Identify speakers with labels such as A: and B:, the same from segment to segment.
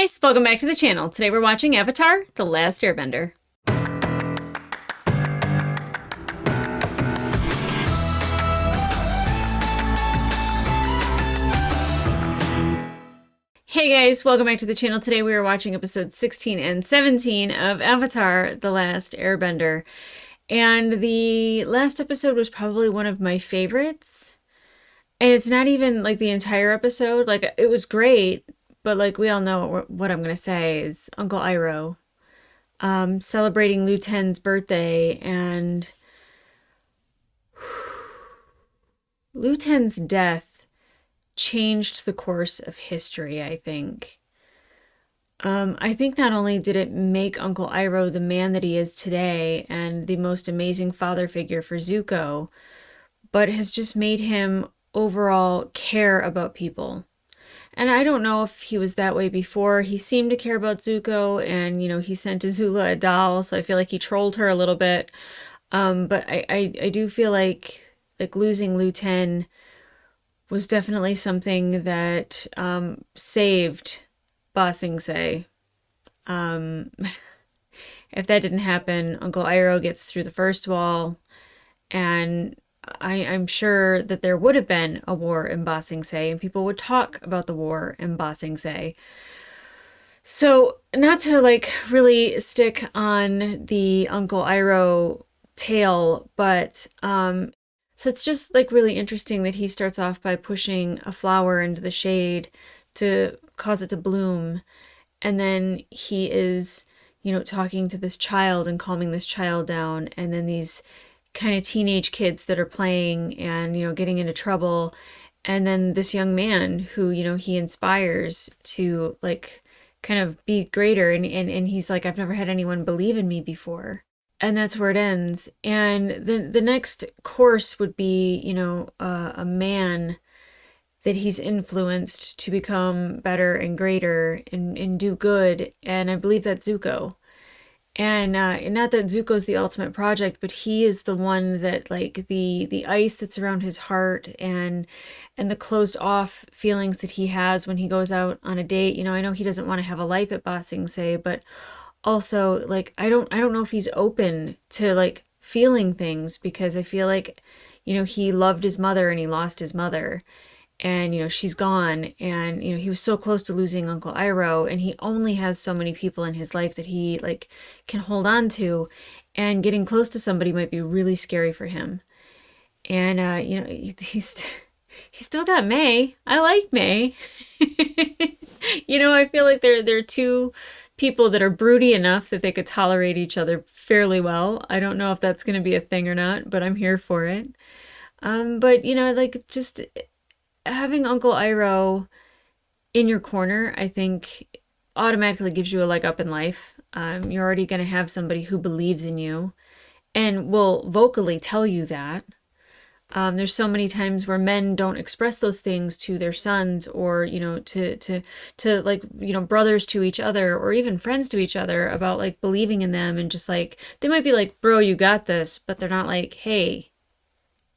A: guys, welcome back to the channel. Today we're watching Avatar: The Last Airbender. Hey guys, welcome back to the channel. Today we are watching episodes 16 and 17 of Avatar: The Last Airbender. And the last episode was probably one of my favorites. And it's not even like the entire episode. Like, it was great, but like we all know what I'm going to say is Uncle Iroh celebrating Liu Ten's birthday, and Liu Ten's death changed the course of history, I think. I think not only did it make Uncle Iroh the man that he is today and the most amazing father figure for Zuko, but has just made him overall care about people. And I don't know if he was that way before. He seemed to care about Zuko, and, you know, he sent Azula a doll, so I feel like he trolled her a little bit. But I do feel like losing Liu Ten was definitely something that saved Ba Sing Se. If that didn't happen, Uncle Iroh gets through the first wall, and I'm sure that there would have been a war in Ba Sing Se, and people would talk about the war in Ba Sing Se. So, not to like really stick on the Uncle Iroh tale, but so it's just like really interesting that he starts off by pushing a flower into the shade to cause it to bloom, and then he is, you know, talking to this child and calming this child down, and then these kind of teenage kids that are playing and, you know, getting into trouble, and then this young man who, you know, he inspires to like kind of be greater, and he's like, I've never had anyone believe in me before. And that's where it ends. And the next course would be, you know, a man that he's influenced to become better and greater and do good. And I believe that's Zuko. And not that Zuko's the ultimate project, but he is the one that, like, the ice that's around his heart and the closed off feelings that he has when he goes out on a date. You know, I know he doesn't want to have a life at Ba Sing Se, but also, like, I don't know if he's open to like feeling things, because I feel like, you know, he loved his mother and he lost his mother, and, you know, she's gone, and, you know, he was so close to losing Uncle Iroh, and he only has so many people in his life that he like can hold on to, and getting close to somebody might be really scary for him. And you know, he's still got May. I like May. You know, I feel like they're two people that are broody enough that they could tolerate each other fairly well. I don't know if that's going to be a thing or not, but I'm here for it. But, you know, like, just having Uncle Iroh in your corner, I think automatically gives you a leg up in life. You're already going to have somebody who believes in you and will vocally tell you that. There's so many times where men don't express those things to their sons, or, you know, to like, you know, brothers to each other, or even friends to each other, about like believing in them, and just like, they might be like, bro, you got this, but they're not like, hey,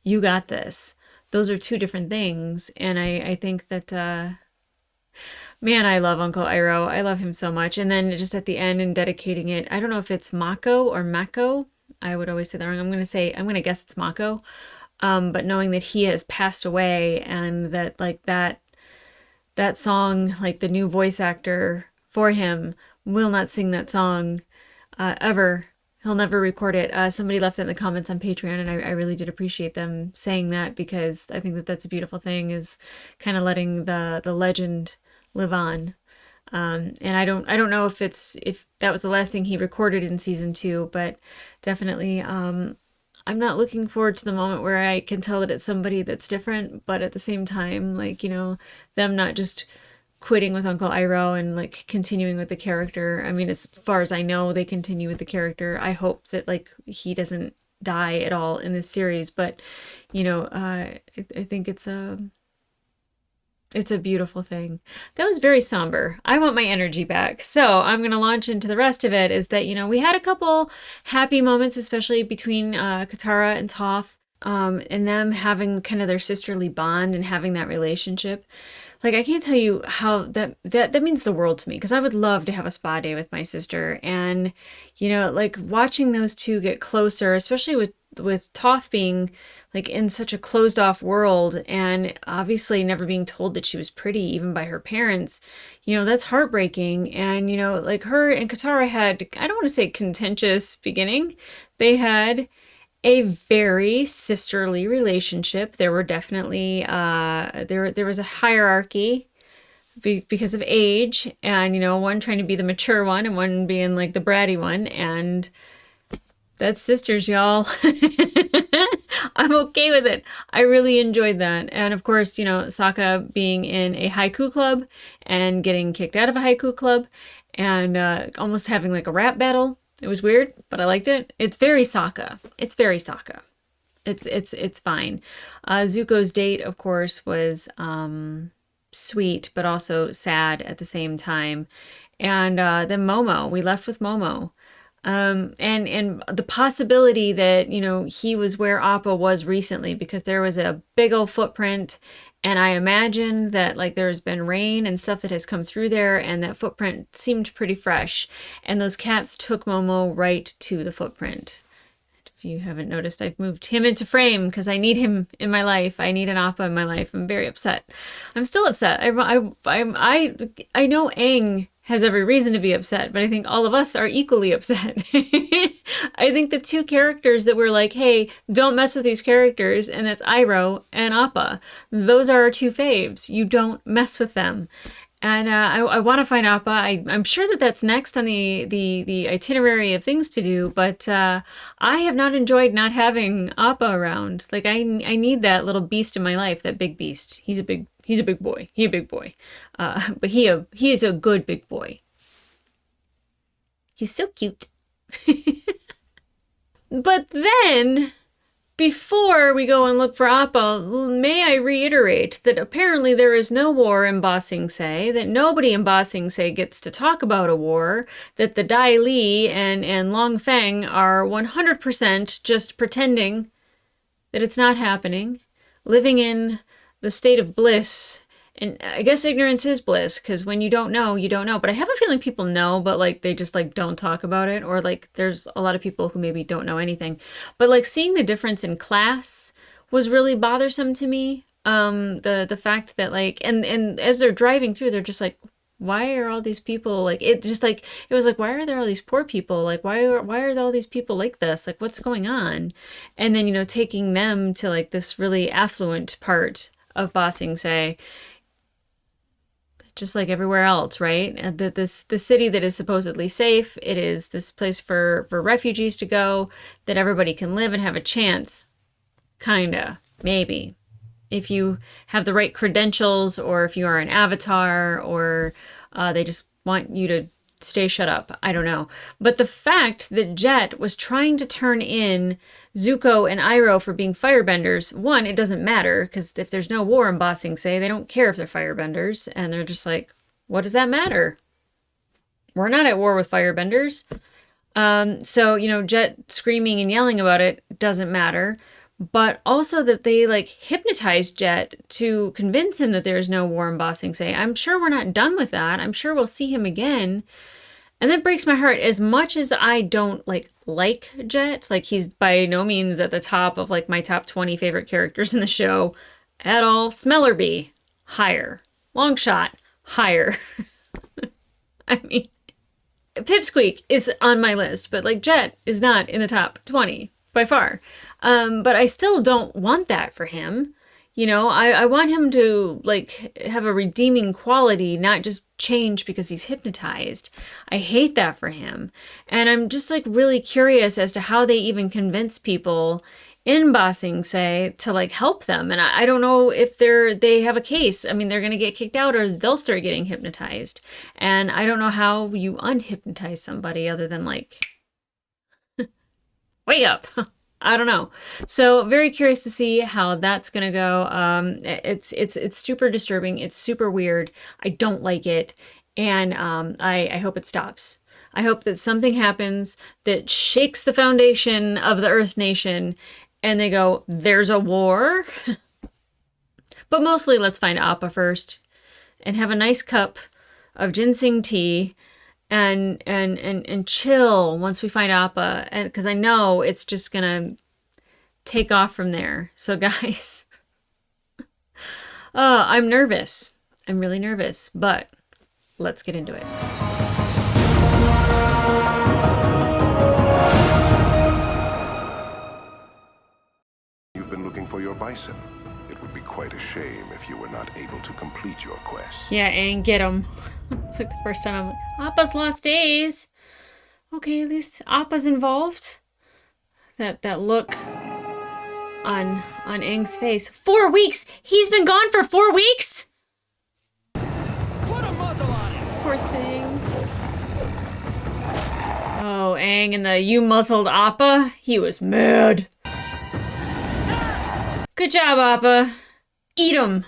A: you got this. Those are two different things. And I think that, man, I love Uncle Iroh. I love him so much. And then just at the end and dedicating it, I don't know if it's Mako or Mako. I would always say that wrong. I'm going to guess it's Mako. But knowing that he has passed away, and that like that song, like the new voice actor for him will not sing that song ever. He'll never record it. Somebody left it in the comments on Patreon, and I really did appreciate them saying that, because I think that that's a beautiful thing, is kind of letting the legend live on. And I don't know if that was the last thing he recorded in season 2, but definitely I'm not looking forward to the moment where I can tell that it's somebody that's different, but at the same time, like, you know, them not just quitting with Uncle Iroh and like continuing with the character. I mean, as far as I know, they continue with the character. I hope that like he doesn't die at all in this series, but, you know, I think it's a beautiful thing. That was very somber. I want my energy back. So I'm going to launch into the rest of it. Is that, you know, we had a couple happy moments, especially between Katara and Toph, and them having kind of their sisterly bond and having that relationship. Like I can't tell you how that means the world to me because I would love to have a spa day with my sister. And like watching those two get closer, especially with Toph being like in such a closed off world and obviously never being told that she was pretty even by her parents, that's heartbreaking. And like her and Katara had, I don't want to say contentious beginning. They had a very sisterly relationship. There were definitely there was a hierarchy because of age, and one trying to be the mature one and one being like the bratty one, and that's sisters, y'all. I'm okay with it. I really enjoyed that. And of course, Sokka being in a haiku club and getting kicked out of a haiku club and almost having like a rap battle. It was weird, but I liked it. It's very Sokka. It's very Sokka. It's fine. Zuko's date, of course, was sweet, but also sad at the same time. And then Momo, we left with Momo. And the possibility that, he was where Appa was recently because there was a big old footprint. And I imagine that like there's been rain and stuff that has come through there and that footprint seemed pretty fresh. And those cats took Momo right to the footprint. If you haven't noticed, I've moved him into frame because I need him in my life. I need an Appa in my life. I'm very upset. I'm still upset. I know Aang has every reason to be upset, but I think all of us are equally upset. I think the two characters that were like, hey, don't mess with these characters, and that's Iroh and Appa. Those are our two faves. You don't mess with them. And I want to find Appa. I'm sure that that's next on the itinerary of things to do, but I have not enjoyed not having Appa around. Like I need that little beast in my life, that big beast. He's a big boy. He's a big boy. But he is a good big boy. He's so cute. But then, before we go and look for Appa, may I reiterate that apparently there is no war in Ba Sing Se, that nobody in Ba Sing Se gets to talk about a war, that the Dai Li and Long Feng are 100% just pretending that it's not happening, living in the state of bliss. And I guess ignorance is bliss, because when you don't know, you don't know. But I have a feeling people know, but like they just like don't talk about it. Or like there's a lot of people who maybe don't know anything. But like seeing the difference in class was really bothersome to me. The fact that like and as they're driving through, they're just like, why are all these people like it? Just like it was like, why are there all these poor people? Like why are all these people like this? Like what's going on? And then taking them to like this really affluent part of Ba Sing Se. Just like everywhere else, right? The city that is supposedly safe, it is this place for refugees to go, that everybody can live and have a chance. Kinda, maybe. If you have the right credentials, or if you are an avatar, or they just want you to stay shut up. I don't know. But the fact that Jet was trying to turn in Zuko and Iroh for being firebenders, one, it doesn't matter, because if there's no war in Ba Sing Se, they don't care if they're firebenders, and they're just like, what does that matter? We're not at war with firebenders. So, Jet screaming and yelling about it doesn't matter. But also that they like hypnotized Jet to convince him that there's no war in Ba Sing Se. I'm sure we're not done with that. I'm sure we'll see him again. And that breaks my heart. As much as I don't like Jet, like he's by no means at the top of like my top 20 favorite characters in the show at all. Smellerby, higher. Longshot, higher. I mean, Pipsqueak is on my list, but like Jet is not in the top 20 by far. But I still don't want that for him. I want him to like have a redeeming quality, not just change because he's hypnotized. I hate that for him. And I'm just like really curious as to how they even convince people in Ba Sing Se to like help them. And I don't know if they have a case. I mean, they're going to get kicked out or they'll start getting hypnotized. And I don't know how you unhypnotize somebody other than like, wake up. I don't know. So very curious to see how that's gonna go. It's super disturbing. It's super weird. I don't like it, and I hope it stops. I hope that something happens that shakes the foundation of the Earth Nation, and they go, "There's a war." But mostly, let's find Appa first. and have a nice cup of ginseng tea and chill once we find Appa, and because I know it's just gonna take off from there. So guys, I'm nervous. I'm really nervous, but let's get into it.
B: You've been looking for your bison. It would be quite a shame if you were not able to complete your quest.
A: Yeah, and get him. It's like the first time I'm like, Appa's lost days. Okay, at least Appa's involved. That look on Aang's face. 4 weeks! He's been gone for 4 weeks?
C: Put a muzzle on it!
A: Poor thing. Oh, Aang and the you muzzled Appa. He was mad. Good job, Appa. Eat him.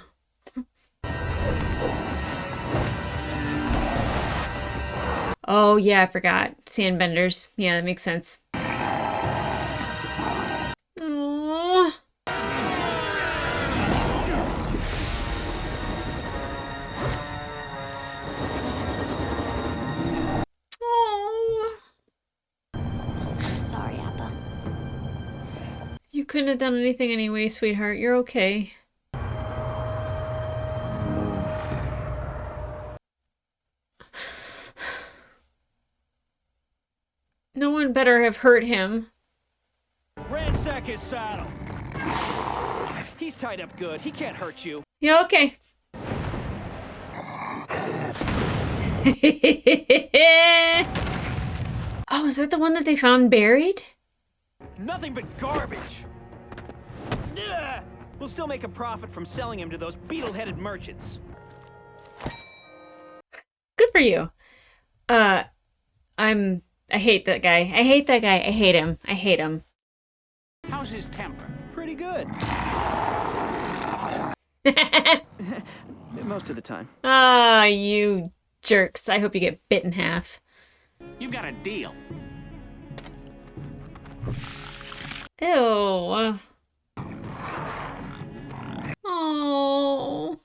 A: Oh, yeah, I forgot. Sandbenders. Yeah, that makes sense. Aww.
D: I'm sorry, Appa.
A: You couldn't have done anything anyway, sweetheart. You're okay. No one better have hurt him.
C: Ransack his saddle. He's tied up good. He can't hurt you.
A: Yeah, okay. Oh, is that the one that they found buried?
C: Nothing but garbage. Ugh. We'll still make a profit from selling him to those beetle-headed merchants.
A: Good for you. I hate that guy. I hate that guy. I hate him. I hate him.
C: How's his temper? Pretty good. Most of the time.
A: Ah, you jerks. I hope you get bit in half.
C: You've got a deal.
A: Ew. Oh.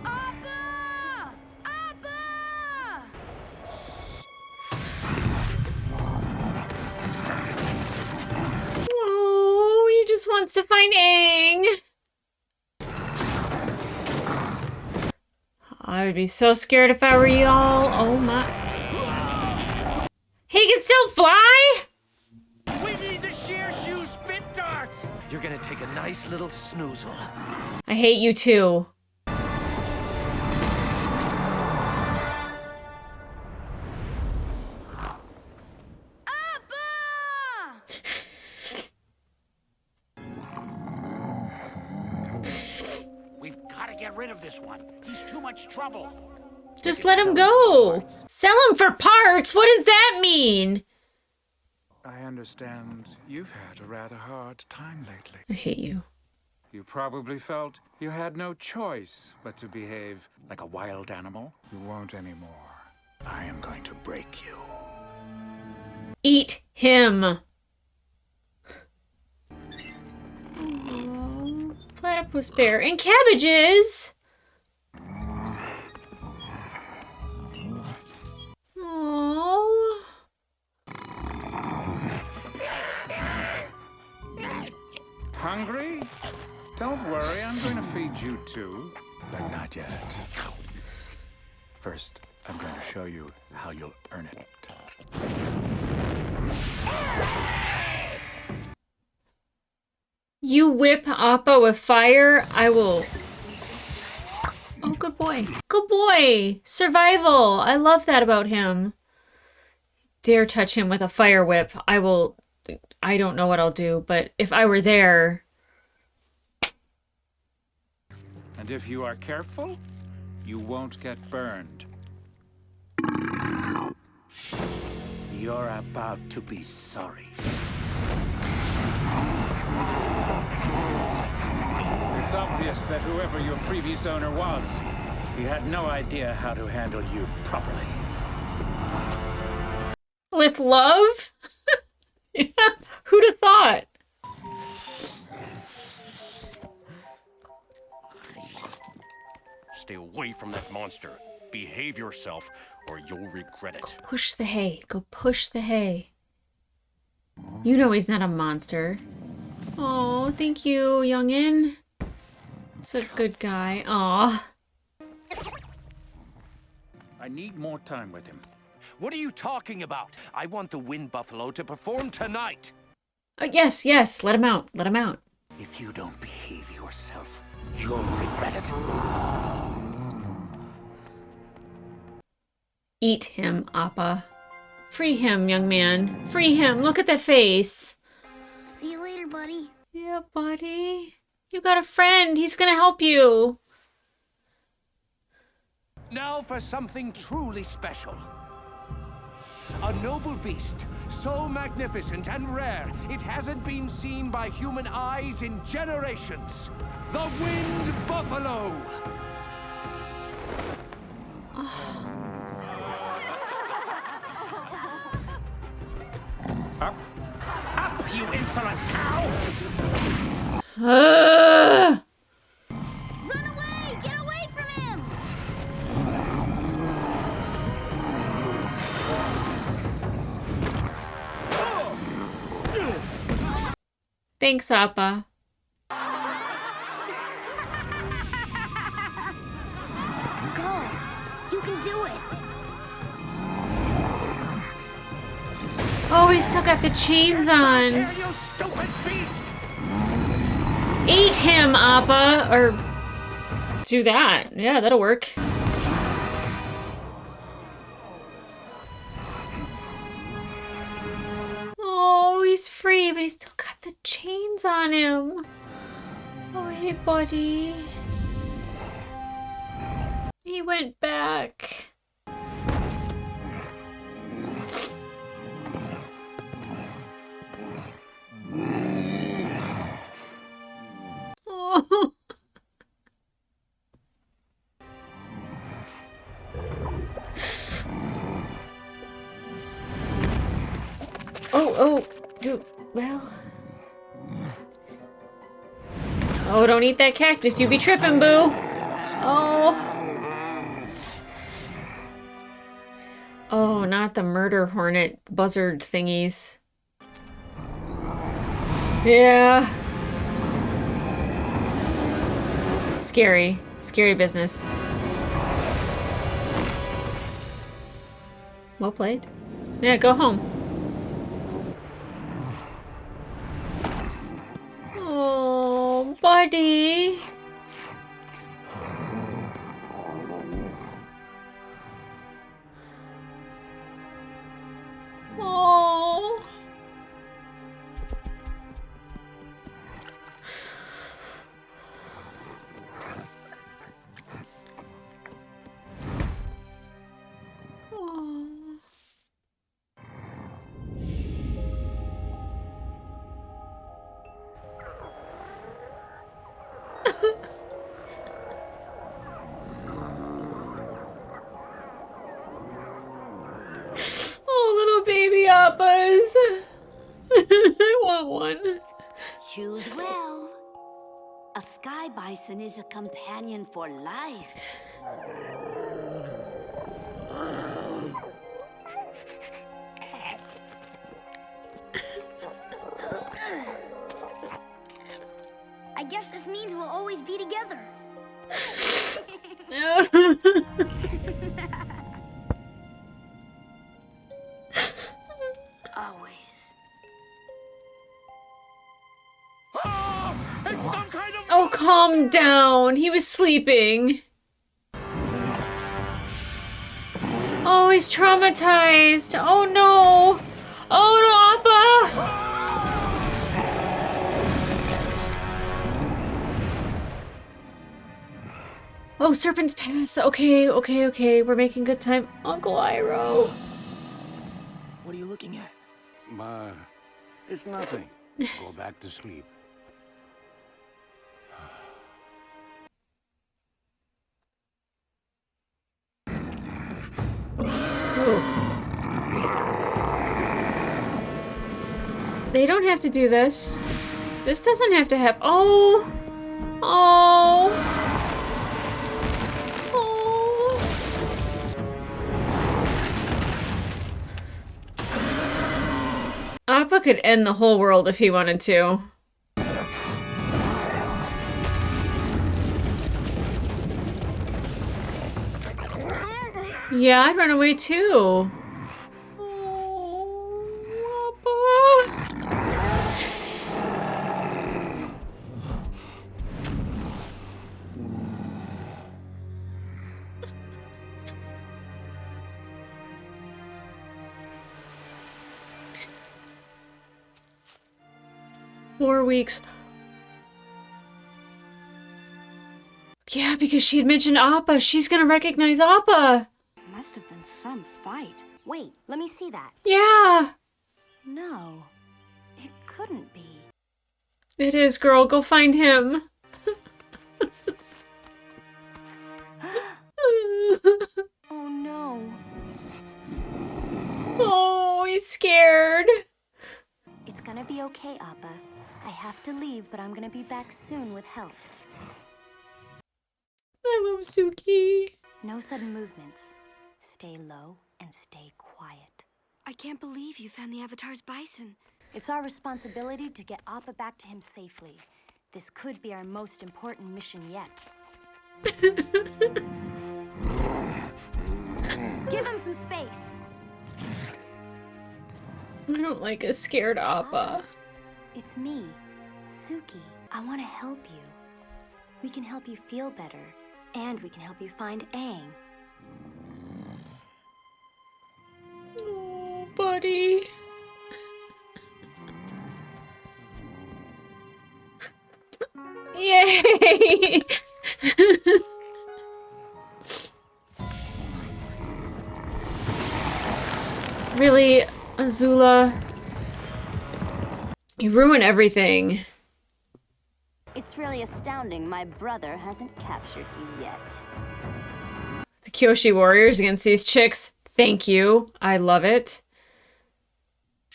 D: Appa! Appa!
A: Oh, he just wants to find Aang. I would be so scared if I were y'all. Oh my. He can still fly?
C: We need the sheer shoe spit darts. You're gonna take a nice little snoozle.
A: I hate you too.
D: Appa!
E: We've got to get rid of this one. He's too much trouble.
A: Just let him go. Sell him for parts? What does that mean?
F: I understand you've had a rather hard time lately.
A: I hate you.
F: You probably felt you had no choice but to behave like a wild animal. You won't anymore. I am going to break you.
A: Eat him. Aww, platypus bear and cabbages. Aww.
F: Hungry? Don't worry, I'm going to feed you too. But not yet. First, I'm going to show you how you'll earn it.
A: You whip Appa with fire, I will... Oh, good boy. Good boy. Survival. I love that about him. Dare touch him with a fire whip. I will... I don't know what I'll do, but if I were there...
F: And if you are careful, you won't get burned.
E: You're about to be sorry.
F: It's obvious that whoever your previous owner was, he had no idea how to handle you properly.
A: With love? Yeah, who'd have thought?
G: stay away from that monster. Behave yourself, or you'll regret it.
A: Push the hay. Go push the hay. You know he's not a monster. Oh, thank you, youngin'. Such a good guy. Aw.
F: I need more time with him.
G: What are you talking about? I want the Wind Buffalo to perform tonight.
A: Yes, yes. Let him out. Let him out.
G: If you don't behave yourself, you'll regret it.
A: Eat him, Appa. Free him, young man. Free him. Look at that face.
D: See you later, buddy.
A: Yeah, buddy. You got a friend. He's gonna help you.
G: Now for something truly special. A noble beast, so magnificent and rare, it hasn't been seen by human eyes in generations. The Wind Buffalo!
E: Up, you insolent cow!
A: Ugh.
D: Run away! Get away from him!
A: Thanks, Appa.
D: Go! You can do it!
A: Oh, he's still got the chains on.
G: Here, you stupid beast!
A: Eat him, Appa. Or do that. Yeah, that'll work. Oh, he's free, but he's still got the chains on him. Oh, hey, buddy. He went back. Oh. Well. Oh, don't eat that cactus. You be tripping, boo. Oh. Oh, not the murder hornet buzzard thingies. Yeah. Scary. Scary business. Well played. Yeah, go home. Oh, buddy. Oh. Appas. I want one.
H: Choose well. A sky bison is a companion for life.
D: I guess this means we'll always be together.
H: Always.
G: It's some kind of...
A: Oh, calm down. He was sleeping. Oh, he's traumatized. Oh, no. Oh, no, Appa. Oh, Serpent's Pass. Okay, okay, okay. We're making good time. Uncle Iroh.
C: What are you looking at?
I: It's nothing. Go back to sleep.
A: They don't have to do this. This doesn't have to happen. Oh. Oh. Appa could end the whole world if he wanted to. Yeah, I'd run away too. Oh, Appa. 4 weeks. Yeah, because she had mentioned Appa. She's gonna recognize Appa.
J: Must have been some fight. Wait, let me see that.
A: Yeah.
J: No, it couldn't be.
A: It is, girl. Go find him.
J: Oh no.
A: Oh, he's scared.
J: It's gonna be okay, Appa. I have to leave, but I'm gonna be back soon with help.
A: I love Suki.
J: No sudden movements. Stay low and stay quiet.
D: I can't believe you found the Avatar's bison.
J: It's our responsibility to get Appa back to him safely. This could be our most important mission yet. Give him some space.
A: I don't like a scared Appa.
J: It's me, Suki. I want to help you. We can help you feel better, and we can help you find Aang.
A: Oh, buddy. Yay! Really, Azula? You ruin everything.
H: It's really astounding my brother hasn't captured you yet.
A: The Kyoshi warriors against these chicks. Thank you. I love it.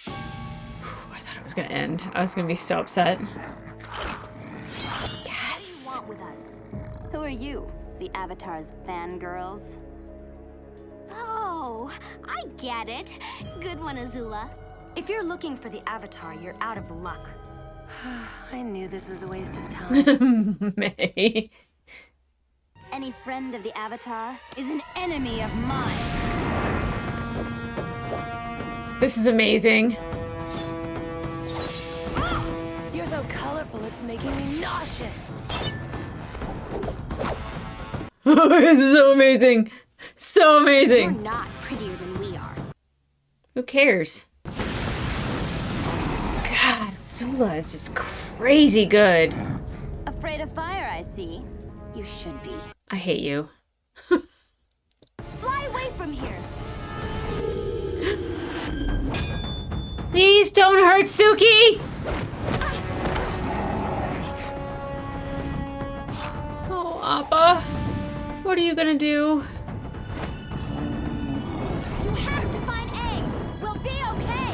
A: Whew, I thought it was gonna end. I was gonna be so upset. Yes!
J: What do you want with us?
H: Who are you? The Avatar's fangirls?
D: Oh, I get it. Good one, Azula.
J: If you're looking for the Avatar, you're out of luck. I knew this was a waste of time.
A: May.
H: Any friend of the Avatar is an enemy of mine.
A: This is amazing.
J: You're so colorful, it's making me nauseous.
A: This is so amazing. So amazing.
J: You're not prettier than we are.
A: Who cares? God, Zula is just crazy good.
H: Afraid of fire, I see.
J: You should be.
A: I hate you.
J: Fly away from here.
A: Please don't hurt Suki! Oh, Appa. What are you gonna do?
H: You have to find Aang. We'll be okay.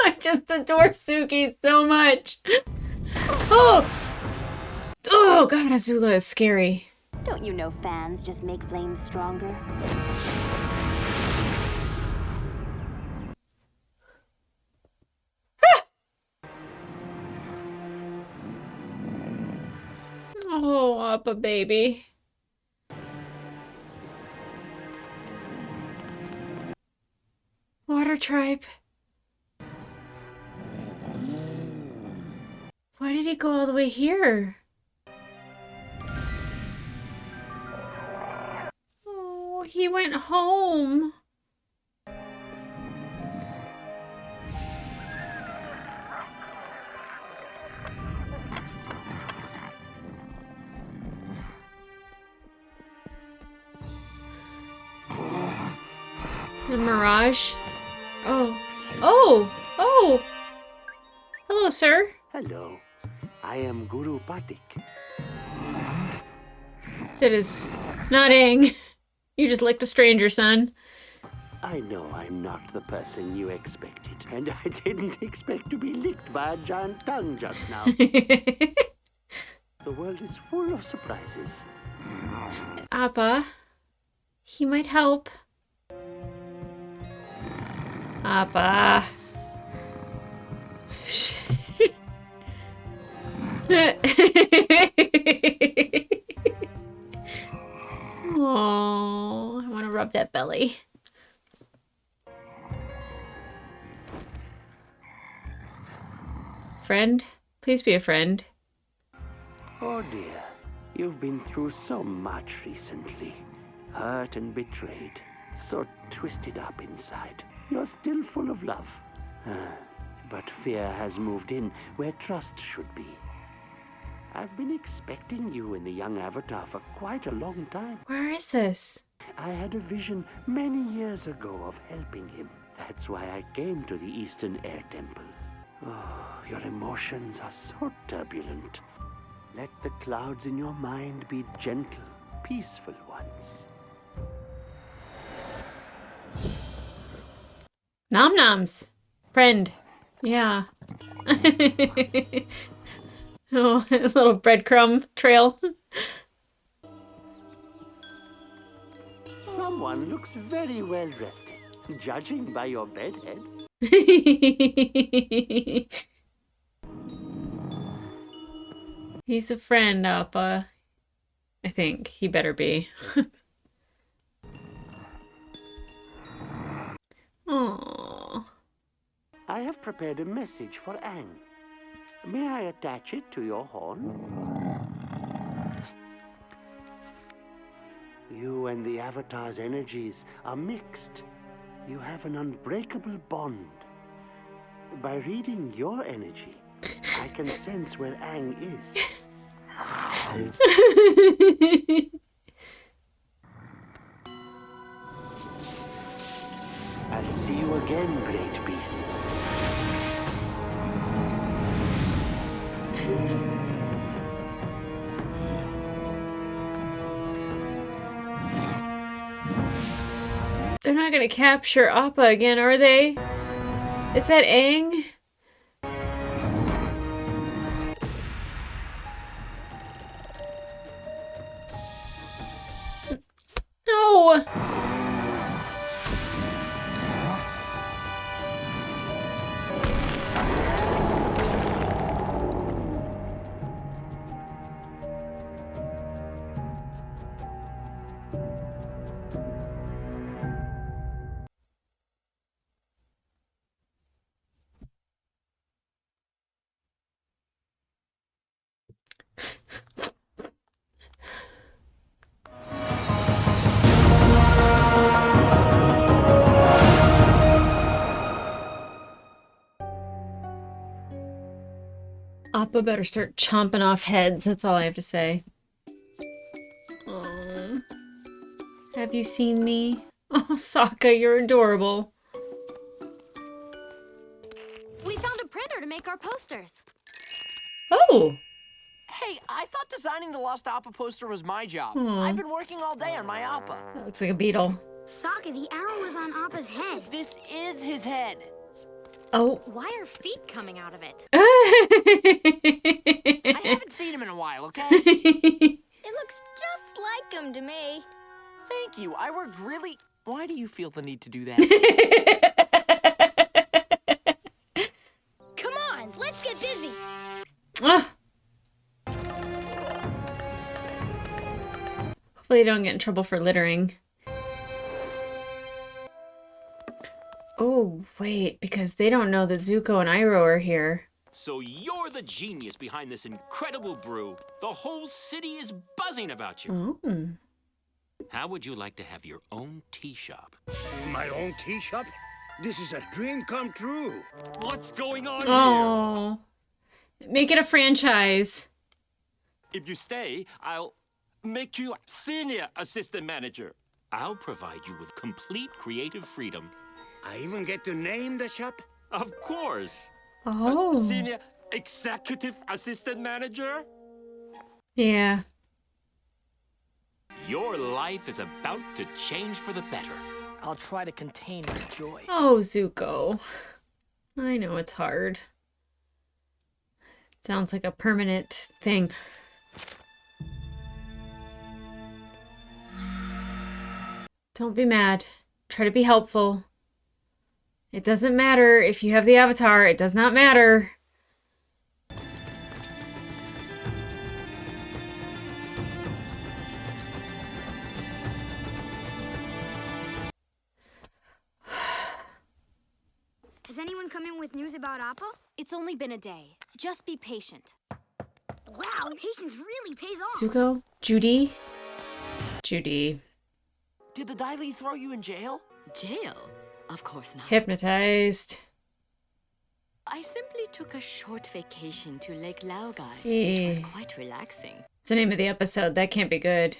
A: I just adore Suki so much. Oh! Oh, God, Azula is scary.
H: Don't you know fans just make flames stronger?
A: Oh, Appa baby. Water tribe. Why did he go all the way here? Oh, he went home. The Mirage? Oh. Oh! Oh! Hello, sir.
I: Hello. I am Guru Patik.
A: That is not Aang. You just licked a stranger, son.
I: I know I'm not the person you expected, and I didn't expect to be licked by a giant tongue just now. The world is full of surprises.
A: Appa. He might help. Appa. Oh, I want to rub that belly. Friend? Please be a friend.
I: Oh dear, you've been through so much recently. Hurt and betrayed. So twisted up inside. You're still full of love. But fear has moved in where trust should be. I've been expecting you and the young Avatar for quite a long time.
A: Where is this?
I: I had a vision many years ago of helping him. That's why I came to the Eastern Air Temple. Oh, your emotions are so turbulent. Let the clouds in your mind be gentle, peaceful ones.
A: Nom noms. Friend. Yeah. Oh, a little breadcrumb trail.
I: Someone looks very well rested, judging by your bedhead.
A: He's a friend, Appa. I think he better be. Aww.
I: I have prepared a message for Aang. May I attach it to your horn? You and the Avatar's energies are mixed. You have an unbreakable bond. By reading your energy, I can sense where Aang is. I'll see you again, great beast.
A: They're not gonna capture Appa again, are they? Is that Aang? No! Appa better start chomping off heads. That's all I have to say. Aww. Have you seen me? Oh, Sokka, you're adorable.
K: We found a printer to make our posters.
A: Oh!
L: Hey, I thought designing the Lost Appa poster was my job.
A: Aw.
L: I've been working all day on my Appa.
A: That looks like a beetle.
D: Sokka, the arrow was on Appa's head.
L: This is his head.
A: Oh.
K: Why are feet coming out of it?
L: I haven't seen him in a while, okay?
K: It looks just like him to me.
L: Thank you. I worked really... Why do you feel the need to do that?
D: Come on, let's get busy.
A: Hopefully I don't get in trouble for littering. Oh, wait, because they don't know that Zuko and Iroh are here.
M: So you're the genius behind this incredible brew. The whole city is buzzing about you.
A: Oh.
M: How would you like to have your own tea shop?
N: My own tea shop? This is a dream come true.
M: What's going on
A: Oh. Make it a franchise.
M: here? If you stay, I'll make you senior assistant manager. I'll provide you with complete creative freedom.
N: I even get to name the shop?
M: Of course.
A: Oh.
M: Senior executive assistant manager?
A: Yeah.
M: Your life is about to change for the better.
L: I'll try to contain my joy.
A: Oh, Zuko. I know it's hard. Sounds like a permanent thing. Don't be mad. Try to be helpful. It doesn't matter if you have the avatar. It does not matter.
D: Has anyone come in with news about Appa?
J: It's only been a day. Just be patient.
D: Wow, patience really pays off.
A: Zuko? Judy? Judy.
L: Did the Daily throw you in jail?
O: Jail? Of course not.
A: Hypnotized.
O: I simply took a short vacation to Lake Laogai.
A: Eh.
O: It was quite relaxing.
A: It's the name of the episode. That can't be good.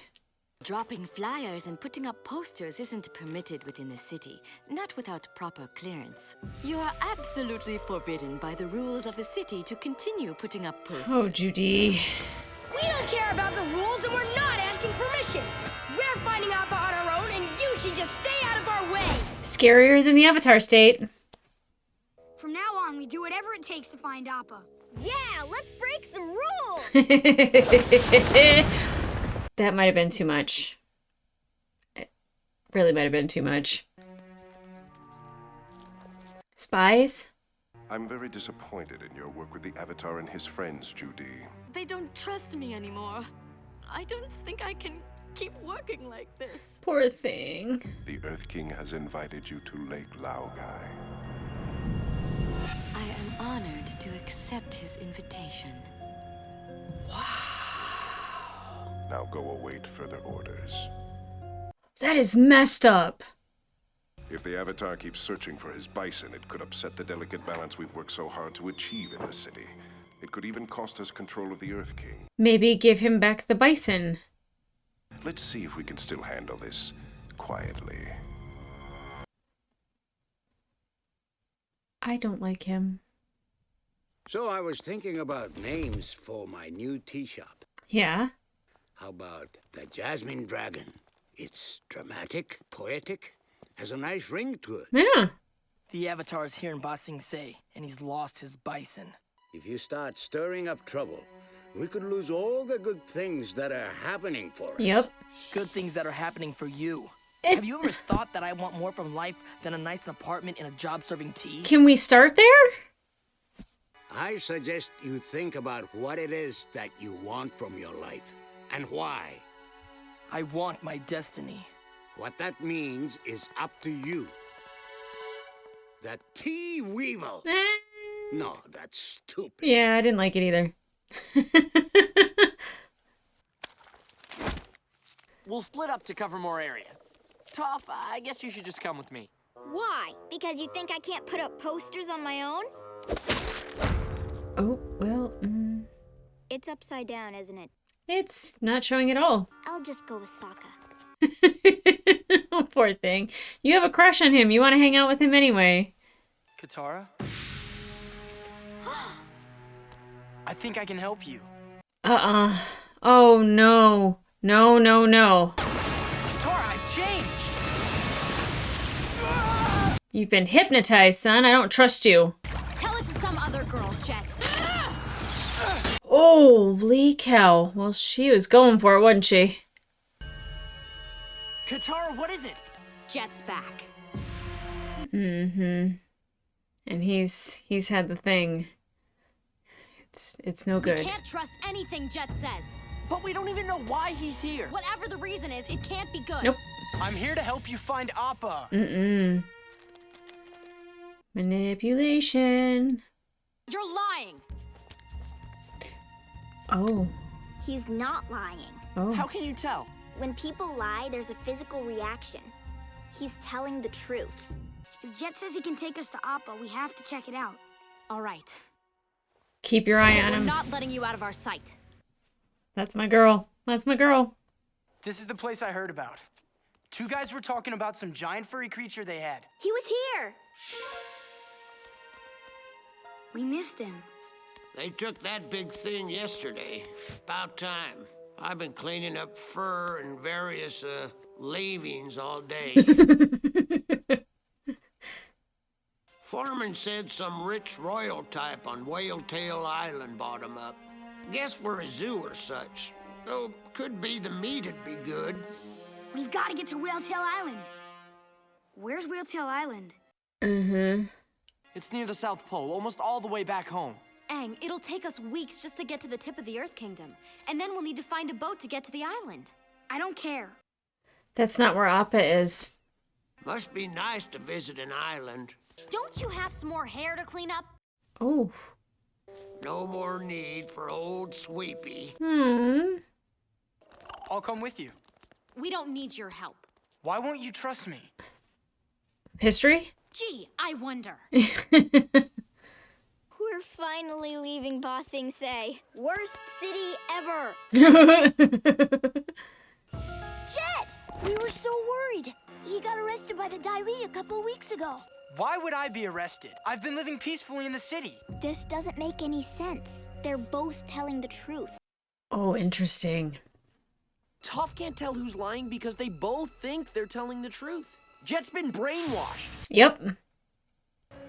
O: Dropping flyers and putting up posters isn't permitted within the city, not without proper clearance. You are absolutely forbidden by the rules of the city to continue putting up posters.
A: Oh, Judy.
D: We don't care about the rules and we're not asking permission. We're finding Appa on our own and you should just stay out of our way.
A: Scarier than the Avatar state.
D: From now on, we do whatever it takes to find Appa.
K: Yeah, let's break some rules.
A: That might have been too much. It really might have been too much. Spies?
B: I'm very disappointed in your work with the Avatar and his friends, Judy.
O: They don't trust me anymore. I don't think I can keep working like this.
A: Poor thing.
B: The Earth King has invited you to Lake Laogai.
O: I am honored to accept his invitation.
B: Now go await further orders.
A: That is messed up.
B: If the Avatar keeps searching for his bison, it could upset the delicate balance we've worked so hard to achieve in the city. It could even cost us control of the Earth King.
A: Maybe give him back the bison.
B: Let's see if we can still handle this quietly.
A: I don't like him.
N: So I was thinking about names for my new tea shop.
A: Yeah?
N: How about the Jasmine Dragon? It's dramatic, poetic, has a nice ring to it.
A: Yeah.
L: The Avatar's here in Ba Sing Se, and he's lost his bison.
N: If you start stirring up trouble, we could lose all the good things that are happening for us.
A: Yep.
L: Good things that are happening for you. Have you ever thought that I want more from life than a nice apartment and a job serving tea?
A: Can we start there?
N: I suggest you think about what it is that you want from your life, and why.
L: I want my destiny.
N: What that means is up to you. The Tea Weevil. No, that's stupid.
A: Yeah, I didn't like it either.
L: We'll split up to cover more area. Toph, I guess you should just come with me.
K: Why? Because you think I can't put up posters on my own?
A: Oh, well,
K: It's upside down, isn't it?
A: It's not showing at all.
K: I'll just go with Sokka.
A: Oh, poor thing. You have a crush on him. You want to hang out with him anyway.
C: Katara? I think I can help you.
A: Oh, no. No, no, no.
C: Katara, I've changed!
A: You've been hypnotized, son. I don't trust you.
J: Tell it to some other girl, Jet.
A: Holy cow. Well, she was going for it, wasn't she?
L: Katara, what is it?
J: Jet's back.
A: Mm-hmm. And he's had the thing. It's no good.
J: We can't trust anything Jet says.
L: But we don't even know why he's here.
J: Whatever the reason is, it can't be good.
A: Nope.
C: I'm here to help you find Appa.
A: Mm-mm. Manipulation.
J: You're lying.
A: Oh.
K: He's not lying.
A: Oh.
L: How can you tell?
K: When people lie, there's a physical reaction. He's telling the truth.
D: If Jet says he can take us to Appa, we have to check it out.
J: All right.
A: Keep your eye on
J: We're
A: him.
J: not letting you out of our sight.
A: That's my girl. That's my girl.
C: This is the place I heard about. Two guys were talking about some giant furry creature they had.
K: He was here.
D: We missed him.
I: They took that big thing yesterday. About time. I've been cleaning up fur and various, leavings all day. Foreman said some rich royal type on Whale Tail Island bought him up. Guess for a zoo or such. Though, could be the meat'd be good.
D: We've got to get to Whale Tail Island. Where's Whale Tail Island?
A: Mm-hmm.
L: It's near the South Pole, almost all the way back home.
P: Aang, it'll take us weeks just to get to the tip of the Earth Kingdom. And then we'll need to find a boat to get to the island.
D: I don't care.
A: That's not where Appa is.
N: Must be nice to visit an island.
P: Don't you have some more hair to clean up?
A: Oh.
N: No more need for old Sweepy.
C: I'll come with you.
P: We don't need your help.
C: Why won't you trust me?
A: History?
P: Gee, I wonder.
K: We're finally leaving Ba Sing Se. Worst city ever.
D: Jet! We were so worried. He got arrested by the Dai Li a couple weeks ago.
C: Why would I be arrested? I've been living peacefully in the city.
K: This doesn't make any sense. They're both telling the truth.
A: Oh, interesting.
L: Toph can't tell who's lying because they both think they're telling the truth. Jet's been brainwashed.
A: Yep.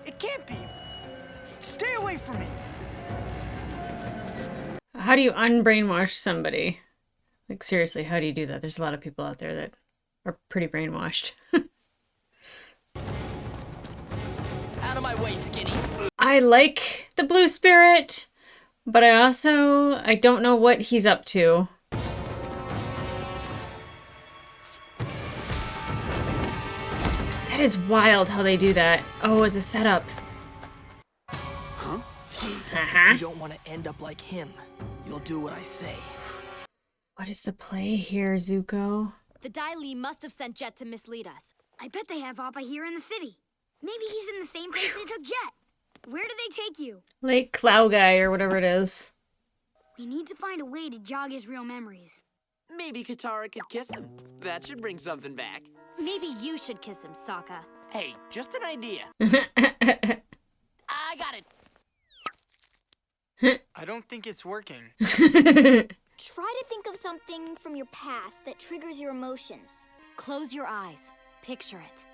C: It can't be. Stay away from me.
A: How do you unbrainwash somebody? Like, seriously, how do you do that? There's a lot of people out there that are pretty brainwashed.
L: Out of my way, Skinny.
A: I like the blue spirit, but I don't know what he's up to. That is wild how they do that. Oh, as a setup.
L: Huh? You don't want to end up like him. You'll do what I say.
A: What is the play here, Zuko?
P: The Dai Li must have sent Jet to mislead us.
D: I bet they have Appa here in the city. Maybe he's in the same place they took Jet. Where did they take you?
A: Lake Laogai or whatever it is.
D: We need to find a way to jog his real memories.
L: Maybe Katara could kiss him. That should bring something back.
P: Maybe you should kiss him, Sokka.
L: Hey, just an idea. I got it.
C: I don't think it's working.
K: Try to think of something from your past that triggers your emotions.
P: Close your eyes. Picture it.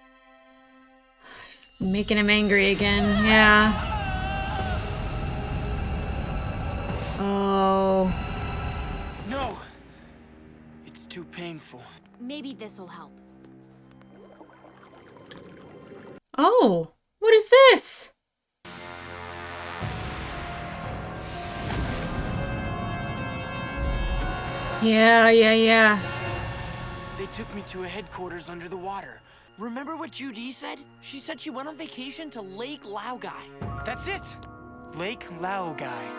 A: Just making him angry again, yeah. Oh.
C: No! It's too painful.
P: Maybe this'll help.
A: Oh, what is this? Yeah.
C: They took me to a headquarters under the water.
L: Remember what Judy said? She said she went on vacation to Lake Laogai.
C: That's it! Lake Laogai.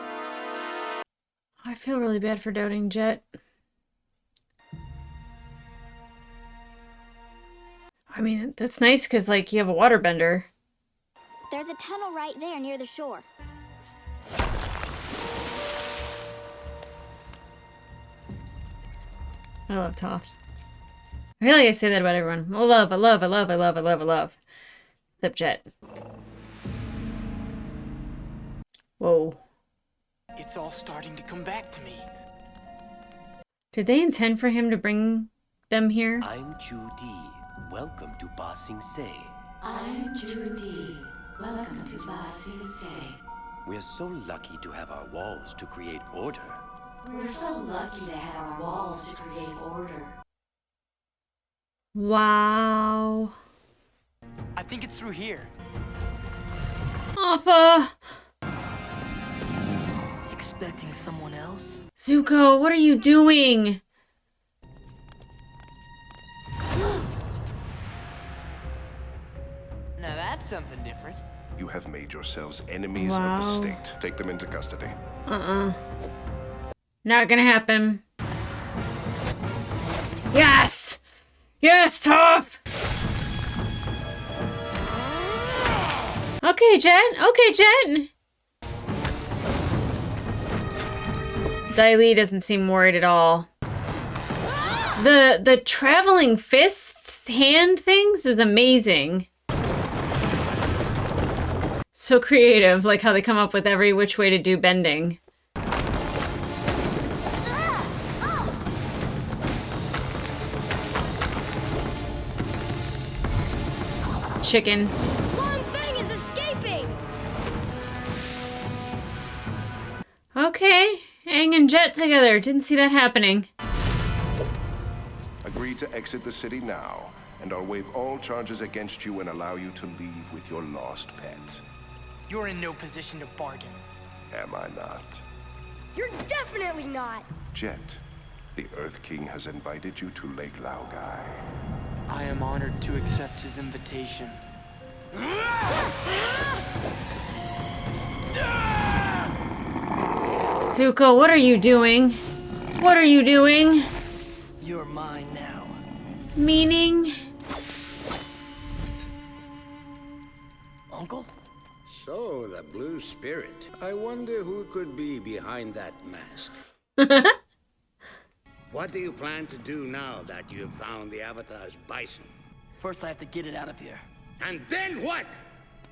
A: I feel really bad for doubting Jet. I mean, that's nice because, like, you have a waterbender.
K: There's a tunnel right there near the shore.
A: I love Toph. I feel like I say that about everyone. I love. Except Jet. Whoa.
C: It's all starting to come back to me.
A: Did they intend for him to bring them here?
Q: I'm Judy. Welcome to Ba Sing Se.
O: I'm Judy. Welcome to Ba Sing Se.
Q: We're so lucky to have our walls to create order.
O: We're so lucky to have our walls to create order.
A: Wow.
C: I think it's through here.
A: Appa!
L: Expecting someone else?
A: Zuko, what are you doing?
L: Now that's something different.
B: You have made yourselves enemies of the state. Take them into custody.
A: Not gonna happen. Yes! Yes, Toph! Okay, Jet. Dai Li doesn't seem worried at all. The traveling fist hand things is amazing. So creative, like how they come up with every which way to do bending. Chicken.
D: Long Fang is escaping!
A: Okay, Aang and Jet together. Didn't see that happening.
B: Agreed to exit the city now. and I'll waive all charges against you and allow you to leave with your lost pet.
L: You're in no position to bargain.
B: Am I not?
D: You're definitely not.
B: Jet, the Earth King has invited you to Lake Laogai.
R: I am honored to accept his invitation.
A: Zuko, what are you doing? What are you doing?
L: You're mine now.
A: Meaning?
L: Uncle?
N: So, the Blue Spirit. I wonder who could be behind that mask. What do you plan to do now that you have found the Avatar's bison?
L: First, I have to get it out of here.
N: And then what?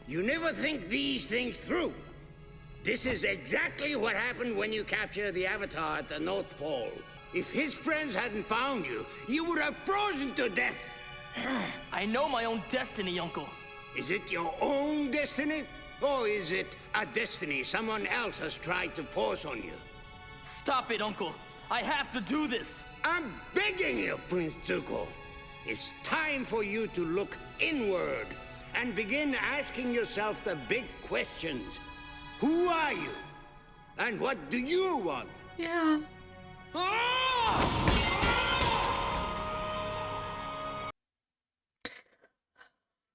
N: You never think these things through. This is exactly what happened when you captured the Avatar at the North Pole. If his friends hadn't found you, you would have frozen to death.
L: I know my own destiny, Uncle.
N: Is it your own destiny? Or is it a destiny someone else has tried to force on you?
L: Stop it, Uncle. I have to do this.
N: I'm begging you, Prince Zuko. It's time for you to look inward and begin asking yourself the big questions. Who are you? And what do you want?
A: Yeah.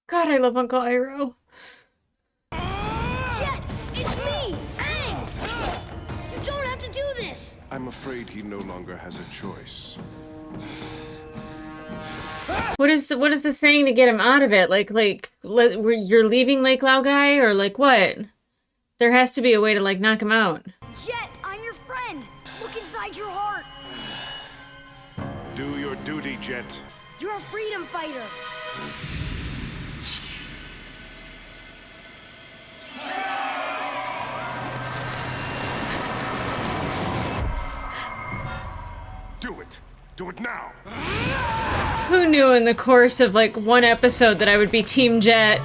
A: God, I love Uncle Iroh.
D: Jet, it's me, Aang! You don't have to do this!
B: I'm afraid he no longer has a choice.
A: What is the saying to get him out of it? You're leaving Lake Laogai, or like what? There has to be a way to like knock him out.
D: Jet, I'm your friend. Look inside your heart.
B: Do your duty, Jet.
D: You're a freedom fighter.
B: Do it. Do it now.
A: Who knew in the course of like one episode that I would be Team Jet?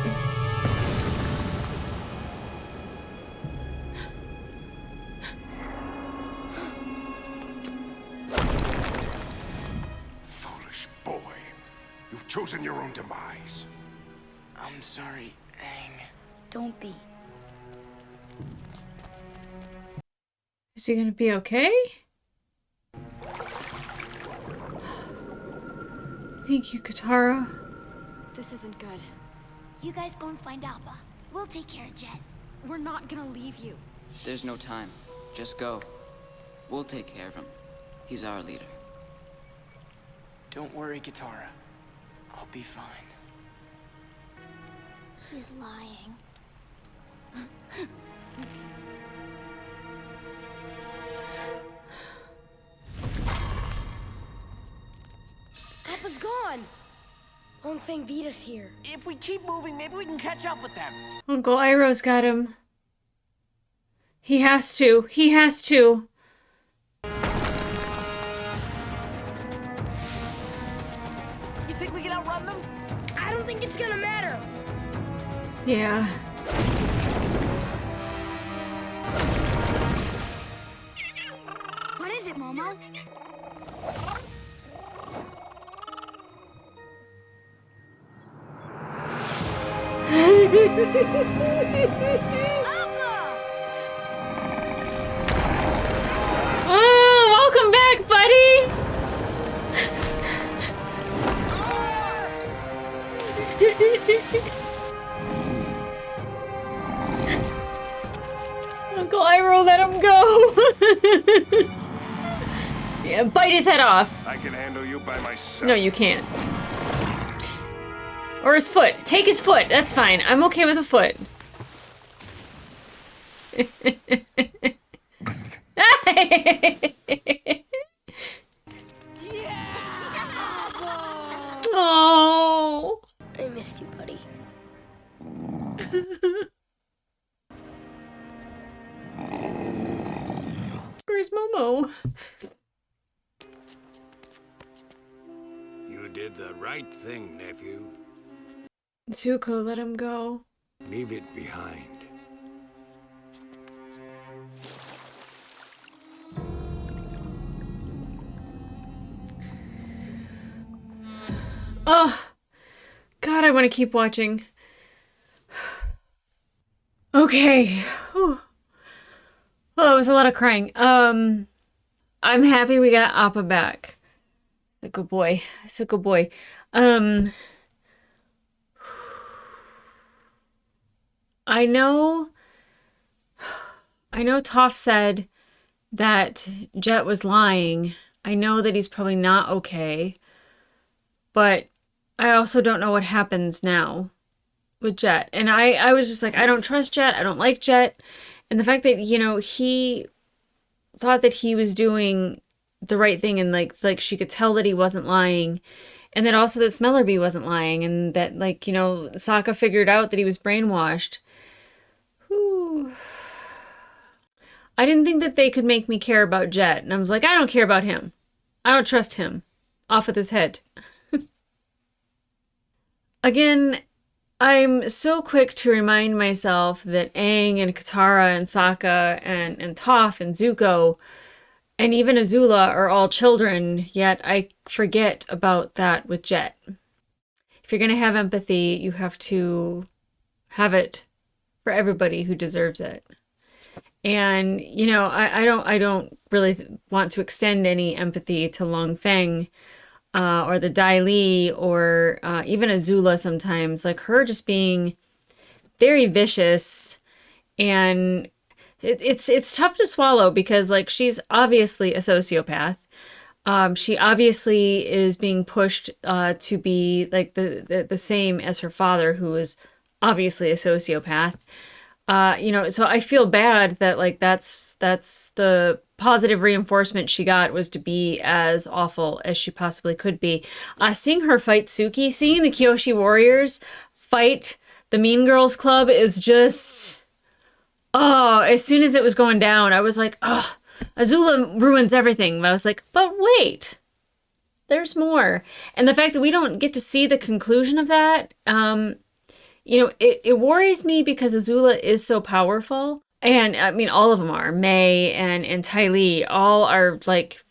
B: Foolish boy. You've chosen your own demise.
R: I'm sorry, Aang.
J: Don't be.
A: Is he gonna be okay? Thank you, Katara.
P: This isn't good.
H: You guys go and find Appa. We'll take care of Jet.
P: We're not gonna leave you.
S: There's no time. Just go. We'll take care of him. He's our leader.
R: Don't worry, Katara. I'll be fine.
H: He's lying.
D: Appa's gone. Long Fang beat us here.
L: If we keep moving, maybe we can catch up with them.
A: Uncle Iroh's got him. He has to. He has to.
L: You think we can outrun them?
D: I don't think it's gonna matter.
A: Yeah.
J: What is it, Momo?
A: Oh, welcome back, buddy. Uncle Iroh, let him go. Yeah, bite his head off.
B: I can handle you by myself.
A: No, you can't. Or his foot. Take his foot. That's fine. I'm okay with a foot. Oh.
D: I missed you, buddy.
A: Where's Momo?
N: You did the right thing, nephew.
A: Zuko, let him go.
N: Leave it behind.
A: Oh, God, I want to keep watching. Okay. Whew. Well, it was a lot of crying. I'm happy we got Appa back. It's a good boy. It's a good boy. I know Toph said that Jet was lying. I know that he's probably not okay, but I also don't know what happens now with Jet. And I was just like, I don't trust Jet. I don't like Jet. And the fact that, he thought that he was doing the right thing, and like she could tell that he wasn't lying, and that also that Smellerbee wasn't lying, and that Sokka figured out that he was brainwashed. Whew. I didn't think that they could make me care about Jet, and I was like, I don't care about him. I don't trust him. Off with his head. Again, I'm so quick to remind myself that Aang and Katara and Sokka and Toph and Zuko and even Azula are all children, yet I forget about that with Jet. If you're going to have empathy, you have to have it for everybody who deserves it. And, I don't really want to extend any empathy to Long Feng or the Dai Li or even Azula sometimes. Like her just being very vicious, and it's tough to swallow because she's obviously a sociopath. She obviously is being pushed to be like the same as her father, who is obviously a sociopath. So I feel bad that that's the positive reinforcement she got, was to be as awful as she possibly could be. Seeing her fight Suki, seeing the Kyoshi Warriors fight the Mean Girls Club is just, as soon as it was going down, I was like, Azula ruins everything. But I was like, but wait, there's more. And the fact that we don't get to see the conclusion of that, it worries me because Azula is so powerful. And I mean, all of them are. May and Ty Lee all are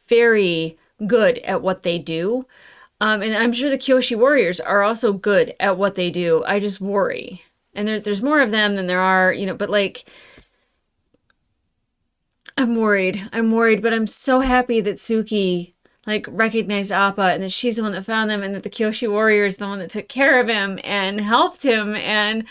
A: very good at what they do. And I'm sure the Kyoshi Warriors are also good at what they do. I just worry. And there's more of them than there are, but I'm worried. But I'm so happy that Suki recognized Appa, and that she's the one that found them, and that the Kyoshi Warrior is the one that took care of him and helped him, and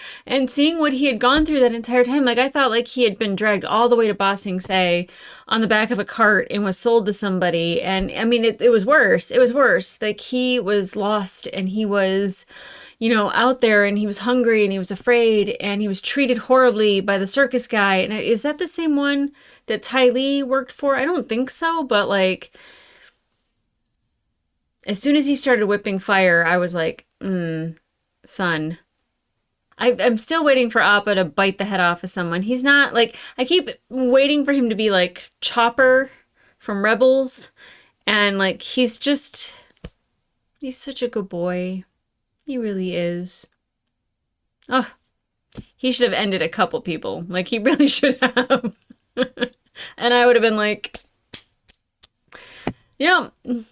A: seeing what he had gone through that entire time. I thought he had been dragged all the way to Ba Sing Se on the back of a cart and was sold to somebody. And I mean, it was worse. It was worse. He was lost, and he was, out there, and he was hungry, and he was afraid, and he was treated horribly by the circus guy. And is that the same one that Ty Lee worked for? I don't think so, but as soon as he started whipping fire, I was like, son. I'm still waiting for Appa to bite the head off of someone. He's not I keep waiting for him to be like Chopper from Rebels. And he's such a good boy. He really is. Oh, he should have ended a couple people. He really should have. And I would have been like,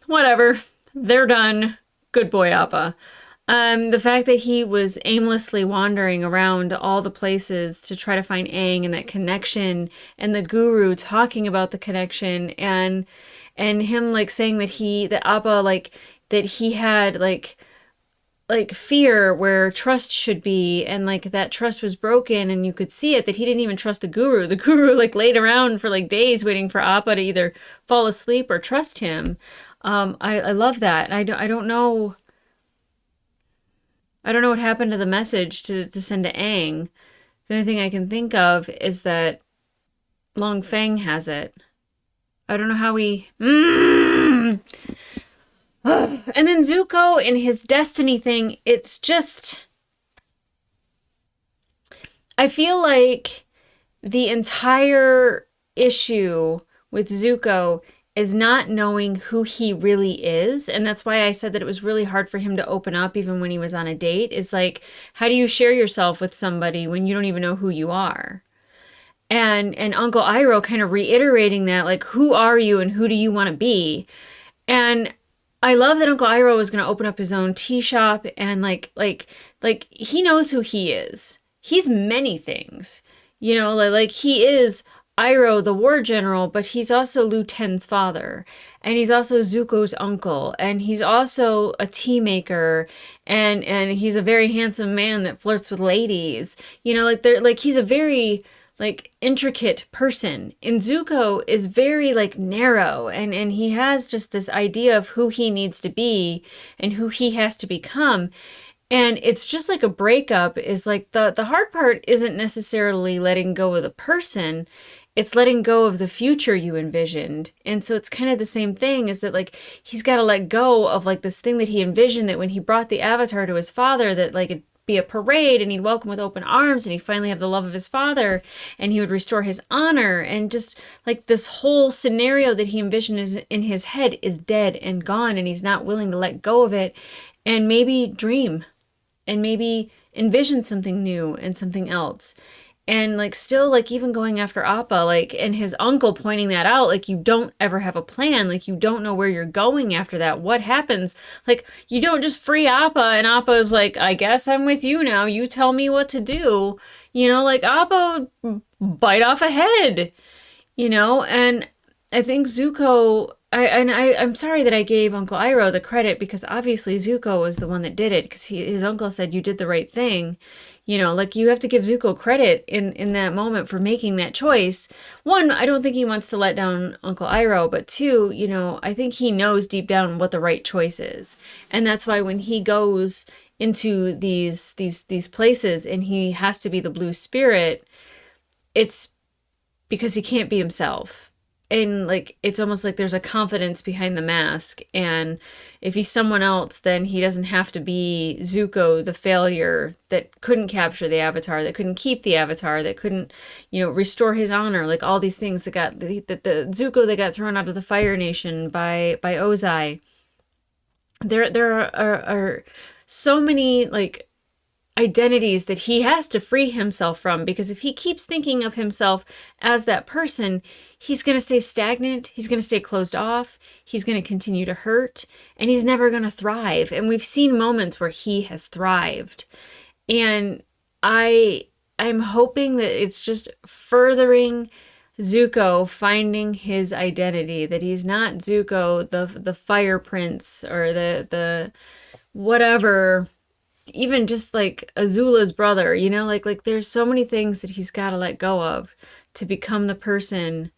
A: whatever. They're done. Good boy, Appa. The fact that he was aimlessly wandering around all the places to try to find Aang, and that connection, and the guru talking about the connection, and him saying that Appa that he had fear where trust should be, and that trust was broken, and you could see it, that he didn't even trust the guru. The guru laid around for days waiting for Appa to either fall asleep or trust him. I love that. And I don't know. I don't know what happened to the message to send to Aang. The only thing I can think of is that Long Feng has it. I don't know how we. And then Zuko and his destiny thing. It's just. I feel like the entire issue with Zuko is not knowing who he really is. And that's why I said that it was really hard for him to open up even when he was on a date. Is how do you share yourself with somebody when you don't even know who you are? And Uncle Iroh kind of reiterating that, who are you and who do you want to be? And I love that Uncle Iroh is going to open up his own tea shop, and like he knows who he is. He's many things, you know, like he is Iroh, the war general, but he's also Liu Ten's father, and he's also Zuko's uncle, and he's also a tea maker, and he's a very handsome man that flirts with ladies. You know, like they're like he's a very like intricate person. And Zuko is very like narrow, and he has just this idea of who he needs to be and who he has to become. And it's just like a breakup is like the hard part isn't necessarily letting go of the person, it's letting go of the future you envisioned. And so it's kind of the same thing, is that like he's got to let go of like this thing that he envisioned, that when he brought the Avatar to his father, that like it'd be a parade and he'd welcome with open arms, and he'd finally have the love of his father, and he would restore his honor. And just like this whole scenario that he envisioned in his head is dead and gone, and he's not willing to let go of it and maybe dream and maybe envision something new and something else. And like still like even going after Appa, like, and his uncle pointing that out, like, you don't ever have a plan, like you don't know where you're going after that, what happens, like you don't just free Appa and Appa is like, I guess I'm with you now, you tell me what to do, you know, like Appa bite off a head, you know. And I think Zuko, I'm sorry that I gave Uncle Iroh the credit, because obviously Zuko was the one that did it, because his uncle said you did the right thing. You know, like you have to give Zuko credit in that moment for making that choice. One, I don't think he wants to let down Uncle Iroh, but two, you know, I think he knows deep down what the right choice is. And that's why when he goes into these places and he has to be the blue spirit, it's because he can't be himself. And like it's almost like there's a confidence behind the mask, and if he's someone else, then he doesn't have to be Zuko, the failure that couldn't capture the Avatar, that couldn't keep the Avatar, that couldn't, you know, restore his honor, like all these things that got the Zuko that got thrown out of the Fire Nation by Ozai. There are so many like identities that he has to free himself from, because if he keeps thinking of himself as that person, he's going to stay stagnant, he's going to stay closed off, he's going to continue to hurt, and he's never going to thrive. And we've seen moments where he has thrived. And I'm hoping that it's just furthering Zuko finding his identity, that he's not Zuko, the Fire Prince, or the whatever, even just like Azula's brother, you know, like there's so many things that he's got to let go of to become the person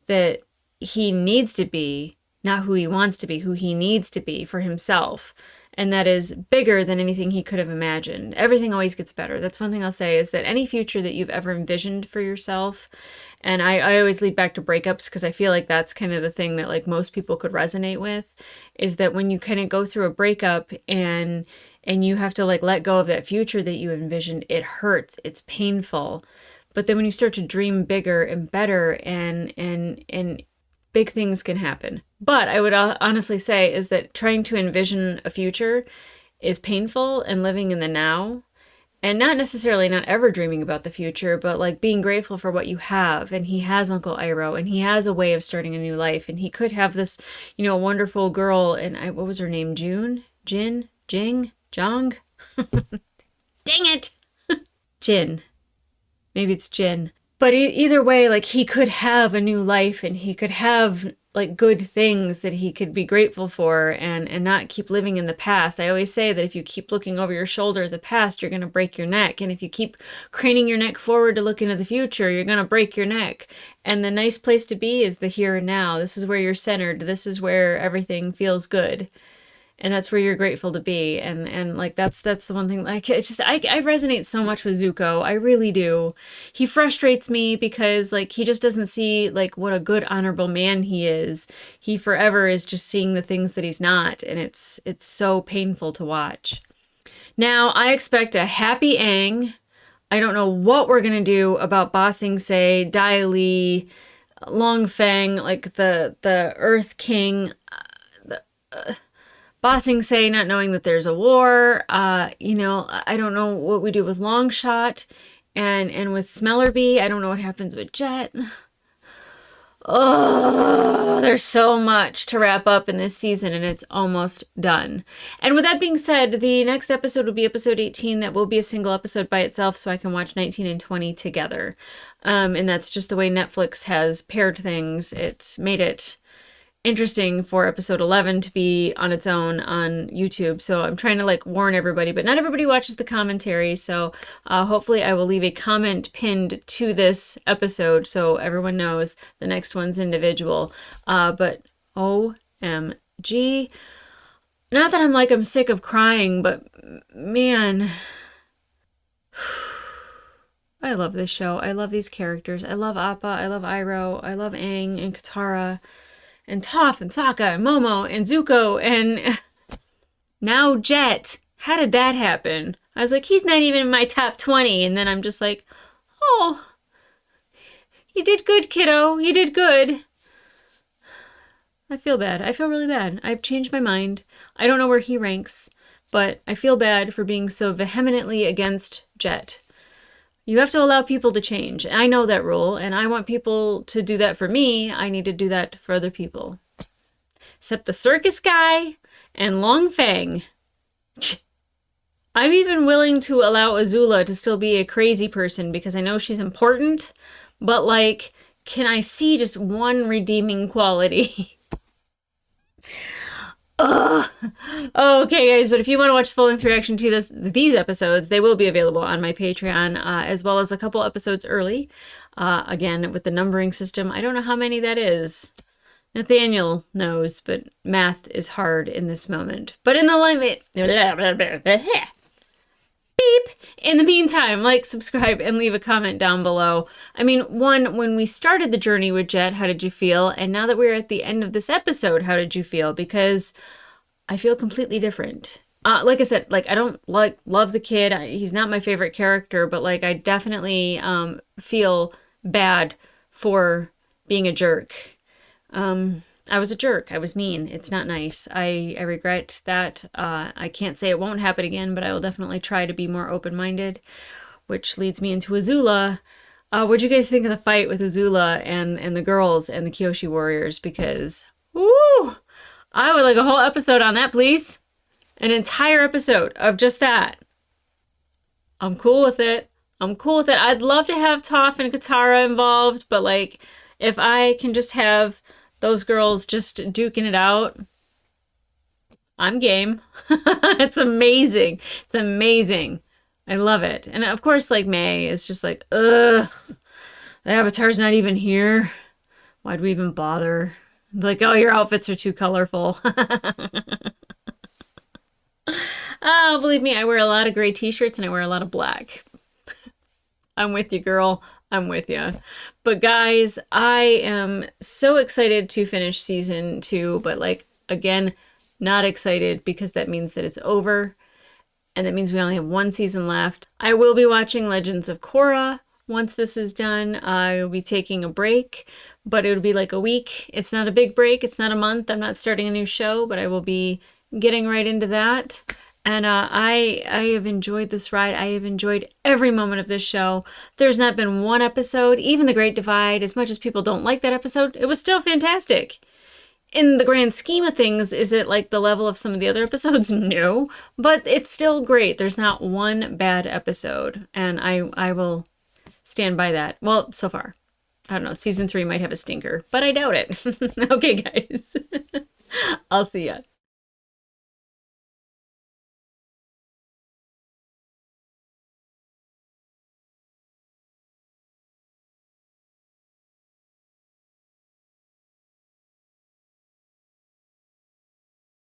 A: that he needs to be, not who he wants to be, who he needs to be for himself. And that is bigger than anything he could have imagined. Everything always gets better. That's one thing I'll say, is that any future that you've ever envisioned for yourself, and I always lead back to breakups, because I feel like that's kind of the thing that like most people could resonate with, is that when you kind of go through a breakup and you have to like let go of that future that you envisioned, it hurts, it's painful. But then when you start to dream bigger and better, and big things can happen. But I would honestly say is that trying to envision a future is painful, and living in the now, and not necessarily not ever dreaming about the future, but like being grateful for what you have. And he has Uncle Iroh, and he has a way of starting a new life, and he could have this, you know, wonderful girl, and what was her name? June? Jin? Jing? Jong? Dang it! Jin. Maybe it's Jin. But either way, like he could have a new life, and he could have like good things that he could be grateful for, and not keep living in the past. I always say that if you keep looking over your shoulder at the past, you're going to break your neck. And if you keep craning your neck forward to look into the future, you're going to break your neck. And the nice place to be is the here and now. This is where you're centered. This is where everything feels good. And that's where you're grateful to be. And like that's the one thing, like it's just I resonate so much with Zuko. I really do. He frustrates me because like he just doesn't see like what a good honorable man he is. He forever is just seeing the things that he's not, and it's so painful to watch. Now I expect a happy Aang. I don't know what we're gonna do about Ba Sing Se, Dai Li, Long Feng, like the Earth King. Ba Sing Se not knowing that there's a war, you know, I don't know what we do with Longshot and with Smellerbee. I don't know what happens with Jet. Oh, there's so much to wrap up in this season, and it's almost done. And with that being said, the next episode will be episode 18. That will be a single episode by itself, so I can watch 19 and 20 together. And that's just the way Netflix has paired things. It's made it interesting for episode 11 to be on its own on YouTube. So I'm trying to like warn everybody, but not everybody watches the commentary. So hopefully I will leave a comment pinned to this episode so everyone knows the next one's individual. But OMG. Not that I'm sick of crying, but man, I love this show. I love these characters. I love Appa. I love Iroh. I love Aang and Katara and Toph and Sokka and Momo and Zuko and now Jet. How did that happen? I was like, he's not even in my top 20. And then I'm just like, oh, you did good, kiddo. You did good. I feel bad. I feel really bad. I've changed my mind. I don't know where he ranks, but I feel bad for being so vehemently against Jet. You have to allow people to change. I know that rule, and I want people to do that for me. I need to do that for other people. Except the circus guy and Long Feng. I'm even willing to allow Azula to still be a crazy person because I know she's important, but like, can I see just one redeeming quality? Ugh. Okay, guys, but if you want to watch the full-length reaction to these episodes, they will be available on my Patreon, as well as a couple episodes early. Again, with the numbering system, I don't know how many that is. Nathanael knows, but math is hard in this moment. But in the limit, beep. In the meantime, like, subscribe, and leave a comment down below. I mean, one, when we started the journey with Jet, how did you feel? And now that we're at the end of this episode, how did you feel? Because I feel completely different. Like I said, like, I don't love the kid. He's not my favorite character, but like, I definitely feel bad for being a jerk. I was a jerk. I was mean. It's not nice. I regret that. I can't say it won't happen again, but I will definitely try to be more open-minded, which leads me into Azula. What'd you guys think of the fight with Azula and the girls and the Kyoshi warriors? Because, woo! I would like a whole episode on that, please. An entire episode of just that. I'm cool with it. I'm cool with it. I'd love to have Toph and Katara involved, but like, if I can just have those girls just duking it out, I'm game. It's amazing. It's amazing. I love it. And of course, like, May is just like, ugh, the Avatar's not even here. Why'd we even bother? Like, oh, your outfits are too colorful. Oh, believe me, I wear a lot of gray t-shirts and I wear a lot of black. I'm with you, girl. I'm with you. But guys, I am so excited to finish season 2, but like, again, not excited because that means that it's over. And that means we only have one season left. I will be watching Legends of Korra once this is done. I will be taking a break, but it'll be like a week. It's not a big break. It's not a month. I'm not starting a new show, but I will be getting right into that. And I have enjoyed this ride. I have enjoyed every moment of this show. There's not been one episode, even The Great Divide, as much as people don't like that episode, it was still fantastic. In the grand scheme of things, is it like the level of some of the other episodes? No, but it's still great. There's not one bad episode, and I will stand by that. Well, so far. I don't know, season 3 might have a stinker, but I doubt it. Okay, guys. I'll see ya.